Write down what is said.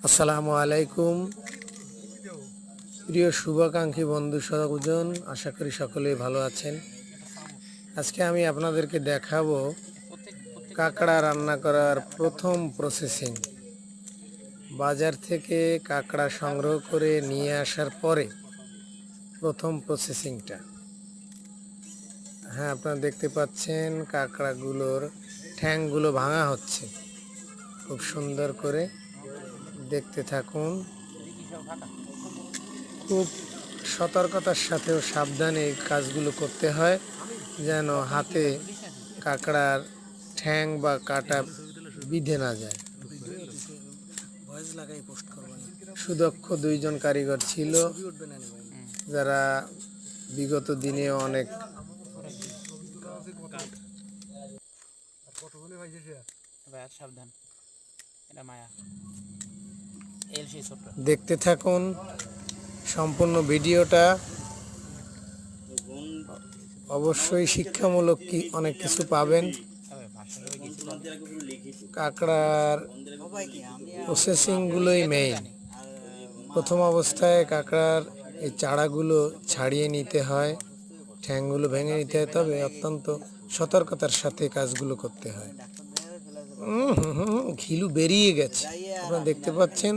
আসসালামু আলাইকুম প্রিয় শুভাকাঙ্ক্ষী বন্ধু স্বজন, আশা করি সকলেই ভালো আছেন। আজকে আমি আপনাদেরকে দেখাবো কাঁকড়া রান্না করার প্রথম প্রসেসিং। বাজার থেকে কাঁকড়া সংগ্রহ করে নিয়ে আসার পরে প্রথম প্রসেসিংটা। হ্যাঁ, আপনারা দেখতে পাচ্ছেন কাঁকড়াগুলোর ঠ্যাংগুলো ভাঙা হচ্ছে। খুব সুন্দর করে দেখতে থাকুন। খুব সতর্কতার সাথেও সাবধানে এই কাজগুলো করতে হয়, যেন হাতে কাঁকড়ার ঠ্যাং বা কাঁটা বিঁধে না যায়। সুদক্ষ দুইজন কারিগর ছিল, যারা বিগত দিনে অনেক দেখতে থাকুন সম্পূর্ণ ভিডিওটা। অবশ্যই শিক্ষামূলক অনেক কিছু পাবেন। কাঁকড়ার প্রসেসিংগুলোই মেইন। প্রথম অবস্থায় কাঁকড়ার এই চারাগুলো ছাড়িয়ে নিতে হয়, ঠ্যাংগুলো ভেঙে নিতে হয়, তবে অত্যন্ত সতর্কতার সাথে কাজগুলো করতে হয়। ঘিলু বেরিয়ে গেছে, আপনারা দেখতে পাচ্ছেন।